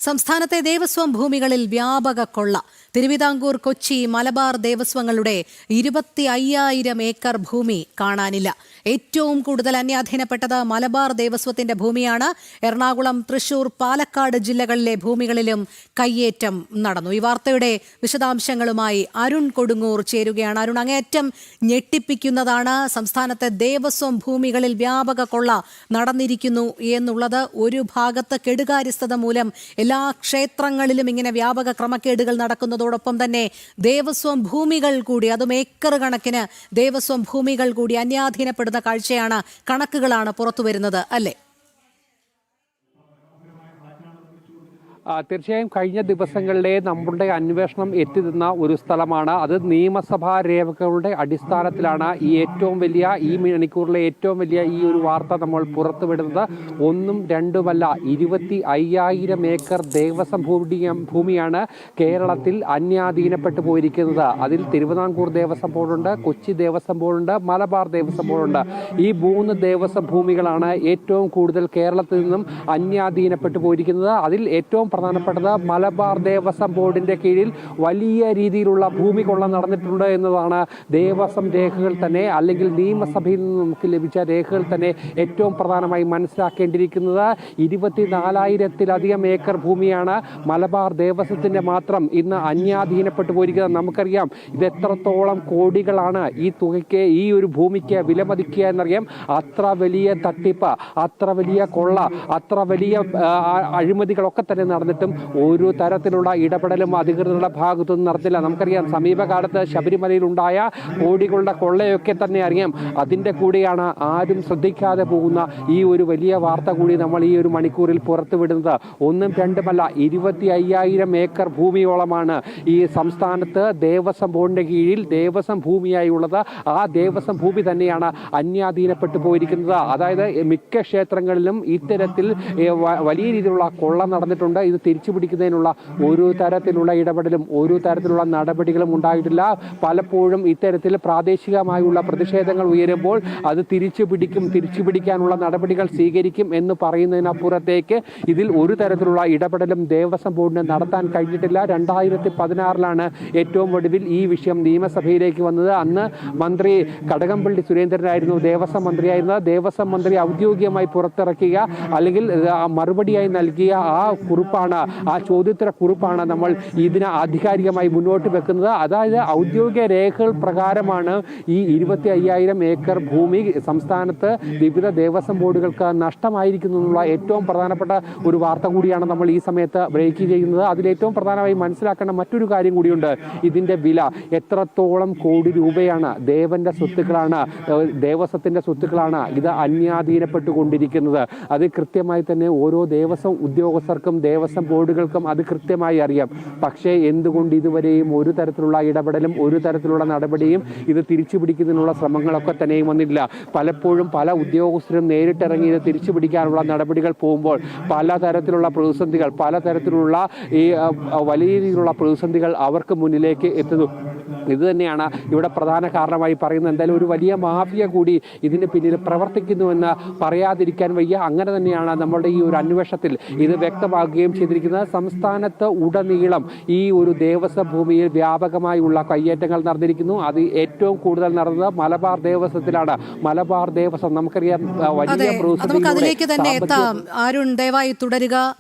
സംസ്ഥാനത്തെ ദേവസ്വം ഭൂമികളിൽ വ്യാപക കൊള്ള. തിരുവിതാംകൂർ, കൊച്ചി, മലബാർ ദേവസ്വങ്ങളുടെ 25,000 ഏക്കർ ഭൂമി കാണാനില്ല. ഏറ്റവും കൂടുതൽ അന്യാധീനപ്പെട്ടത് മലബാർ ദേവസ്വത്തിന്റെ ഭൂമിയാണ്. എറണാകുളം, തൃശൂർ, പാലക്കാട് ജില്ലകളിലെ ഭൂമികളിലും കയ്യേറ്റം നടന്നു. ഈ വാർത്തയുടെ വിശദാംശങ്ങളുമായി അരുൺ കൊടുങ്ങൂർ ചേരുകയാണ്. അരുൺ, അങ്ങേയറ്റം ഞെട്ടിപ്പിക്കുന്നതാണ്. സംസ്ഥാനത്തെ ദേവസ്വം ഭൂമികളിൽ വ്യാപക കൊള്ള നടന്നിരിക്കുന്നു എന്നുള്ളത്. ഒരു ഭാഗത്ത് കെടുകാര്യസ്ഥത മൂലം എല്ലാ ക്ഷേത്രങ്ങളിലും ഇങ്ങനെ വ്യാപക ക്രമക്കേടുകൾ നടക്കുന്നതോടൊപ്പം തന്നെ ദേവസ്വം ഭൂമികൾ കൂടി, അതും ഏക്കർ കണക്കിന് ദേവസ്വം ഭൂമികൾ കൂടി അന്യാധീനപ്പെടുന്ന കാഴ്ചയാണ്, കണക്കുകളാണ് പുറത്തുവരുന്നത്, അല്ലേ? തീർച്ചയായും കഴിഞ്ഞ ദിവസങ്ങളിലെ നമ്മുടെ അന്വേഷണം എത്തിനിന്ന ഒരു സ്ഥലമാണ്. അത് നിയമസഭാ രേഖകളുടെ അടിസ്ഥാനത്തിലാണ് ഈ മണിക്കൂറിലെ ഏറ്റവും വലിയ ഈ ഒരു വാർത്ത നമ്മൾ പുറത്തുവിടുന്നത്. ഒന്നും രണ്ടുമല്ല, 25,000 ഏക്കർ ദേവസ്വം ഭൂമിയാണ് കേരളത്തിൽ അന്യാധീനപ്പെട്ടു പോയിരിക്കുന്നത്. അതിൽ തിരുവിതാംകൂർ ദേവസ്വം ബോർഡുണ്ട്, കൊച്ചി ദേവസ്വം ബോർഡുണ്ട്, മലബാർ ദേവസ്വം ബോർഡുണ്ട്. ഈ 3 ദേവസ്വം ഭൂമികളാണ് ഏറ്റവും കൂടുതൽ കേരളത്തിൽ നിന്നും അന്യാധീനപ്പെട്ടു പോയിരിക്കുന്നത്. അതിൽ ഏറ്റവും പ്രധാനപ്പെട്ടത് മലബാർ ദേവസ്വം ബോർഡിന്റെ കീഴിൽ വലിയ രീതിയിലുള്ള ഭൂമി കൊള്ള നടന്നിട്ടുണ്ട് എന്നതാണ് ദേവസ്വം രേഖകൾ തന്നെ, അല്ലെങ്കിൽ നിയമസഭയിൽ നിന്ന് നമുക്ക് ലഭിച്ച രേഖകൾ തന്നെ ഏറ്റവും പ്രധാനമായി മനസ്സിലാക്കേണ്ടിയിരിക്കുന്നത്. 24,000-ലധികം ഏക്കർ ഭൂമിയാണ് മലബാർ ദേവസ്വത്തിന്റെ മാത്രം ഇന്ന് അന്യാധീനപ്പെട്ടു പോയിരിക്കുന്നത്. നമുക്കറിയാം ഇത് എത്രത്തോളം കോടികളാണ് ഈ തുകയ്ക്ക്, ഈ ഒരു ഭൂമിക്ക് വിലമതിക്കുക എന്നറിയാം. അത്ര വലിയ തട്ടിപ്പ്, അത്ര വലിയ കൊള്ള, അത്ര വലിയ അഴിമതികളൊക്കെ തന്നെ നടന്നിട്ടും ഒരു തരത്തിലുള്ള ഇടപെടലും അധികൃതരുടെ ഭാഗത്തുനിന്ന് നടത്തില്ല. നമുക്കറിയാം സമീപകാലത്ത് ശബരിമലയിൽ ഉണ്ടായ കോടികളുടെ കൊള്ളയൊക്കെ തന്നെ അറിയാം. അതിൻ്റെ കൂടെയാണ് ആരും ശ്രദ്ധിക്കാതെ പോകുന്ന ഈ ഒരു വലിയ വാർത്ത കൂടി നമ്മൾ ഈ ഒരു മണിക്കൂറിൽ പുറത്തുവിടുന്നത്. ഒന്നും രണ്ടുമല്ല, 25,000 ഏക്കർ ഭൂമിയോളമാണ് ഈ സംസ്ഥാനത്ത് ദേവസ്വം ബോർഡിന്റെ കീഴിൽ ദേവസ്വം ഭൂമിയായി ഉള്ളത്. ആ ദേവസ്വം ഭൂമി തന്നെയാണ് അന്യാധീനപ്പെട്ടു പോയിരിക്കുന്നത്. അതായത് മിക്ക ക്ഷേത്രങ്ങളിലും ഇത്തരത്തിൽ വലിയ രീതിയിലുള്ള കൊള്ള നടന്നിട്ടുണ്ട്. ഇത് തിരിച്ചു പിടിക്കുന്നതിനുള്ള ഒരു തരത്തിലുള്ള ഇടപെടലും ഒരു തരത്തിലുള്ള നടപടികളും ഉണ്ടായിട്ടില്ല. പലപ്പോഴും ഇത്തരത്തിൽ പ്രാദേശികമായുള്ള പ്രതിഷേധങ്ങൾ ഉയരുമ്പോൾ അത് തിരിച്ചു പിടിക്കാനുള്ള നടപടികൾ സ്വീകരിക്കും എന്ന് പറയുന്നതിനപ്പുറത്തേക്ക് ഇതിൽ ഒരു തരത്തിലുള്ള ഇടപെടലും ദേവസ്വം ബോർഡിന് നടത്താൻ കഴിഞ്ഞിട്ടില്ല. 2016 ഏറ്റവും ഒടുവിൽ ഈ വിഷയം നിയമസഭയിലേക്ക് വന്നത്. അന്ന് മന്ത്രി കടകംപള്ളി സുരേന്ദ്രനായിരുന്നു ദേവസ്വം മന്ത്രിയായിരുന്നത്. ദേവസ്വം മന്ത്രി ഔദ്യോഗികമായി പുറത്തിറക്കിയ അല്ലെങ്കിൽ മറുപടിയായി നൽകിയ ആ ചോദ്യോത്തര കുറിപ്പാണ് നമ്മൾ ഇതിന് ആധികാരികമായി മുന്നോട്ട് വെക്കുന്നത്. അതായത് ഔദ്യോഗിക രേഖകൾ പ്രകാരമാണ് ഈ 25,000 ഏക്കർ ഭൂമി സംസ്ഥാനത്ത് വിവിധ ദേവസ്വം ബോർഡുകൾക്ക് നഷ്ടമായിരിക്കുന്നു എന്നുള്ള ഏറ്റവും പ്രധാനപ്പെട്ട ഒരു വാർത്ത കൂടിയാണ് നമ്മൾ ഈ സമയത്ത് ബ്രേക്ക് ചെയ്യുന്നത്. അതിലേറ്റവും പ്രധാനമായി മനസ്സിലാക്കേണ്ട മറ്റൊരു കാര്യം കൂടിയുണ്ട്. ഇതിൻ്റെ വില എത്രത്തോളം കോടി രൂപയാണ്, ദേവന്റെ സ്വത്തുക്കളാണ്, ദേവസ്വത്തിന്റെ സ്വത്തുക്കളാണ് ഇത് അന്യാധീനപ്പെട്ടുകൊണ്ടിരിക്കുന്നത്. അത് കൃത്യമായി തന്നെ ഓരോ ദേവസ്വം ഉദ്യോഗസ്ഥർക്കും ദേവസ്വം ബോർഡുകൾക്കും അത് കൃത്യമായി അറിയാം. പക്ഷേ എന്തുകൊണ്ട് ഇതുവരെയും ഒരു തരത്തിലുള്ള ഇടപെടലും ഒരു തരത്തിലുള്ള നടപടിയും ഇത് തിരിച്ചു പിടിക്കുന്നതിനുള്ള ശ്രമങ്ങളൊക്കെ തന്നെയും വന്നില്ല. പലപ്പോഴും പല ഉദ്യോഗസ്ഥരും നേരിട്ടിറങ്ങി ഇത് തിരിച്ചു പിടിക്കാനുള്ള നടപടികൾ പോകുമ്പോൾ പലതരത്തിലുള്ള പ്രതിസന്ധികൾ, പലതരത്തിലുള്ള ഈ വലിയ രീതിയിലുള്ള പ്രതിസന്ധികൾ അവർക്ക് മുന്നിലേക്ക് എത്തുന്നു. ഇത് തന്നെയാണ് ഇവിടെ പ്രധാന കാരണമായി പറയുന്നത്. എന്തായാലും ഒരു വലിയ മാഫിയ കൂടി ഇതിന് പിന്നിൽ പ്രവർത്തിക്കുന്നുവെന്ന് പറയാതിരിക്കാൻ വയ്യ. അങ്ങനെ തന്നെയാണ് നമ്മളുടെ ഈ ഒരു അന്വേഷണത്തിൽ ഇത് വ്യക്തമാക്കുകയും ചെയ്തിരിക്കുന്നത്. സംസ്ഥാനത്ത് ഉടനീളം ഈ ഒരു ദേവസ്വം ഭൂമിയിൽ വ്യാപകമായുള്ള കയ്യേറ്റങ്ങൾ നടന്നിരിക്കുന്നു. അത് ഏറ്റവും കൂടുതൽ നടന്നത് മലബാർ ദേവസ്വത്തിലാണ്. മലബാർ ദേവസ്വം നമുക്കറിയാം വലിയ അതിലേക്ക് തന്നെ എത്താം. അരുൺ, ദയവായി തുടരുക.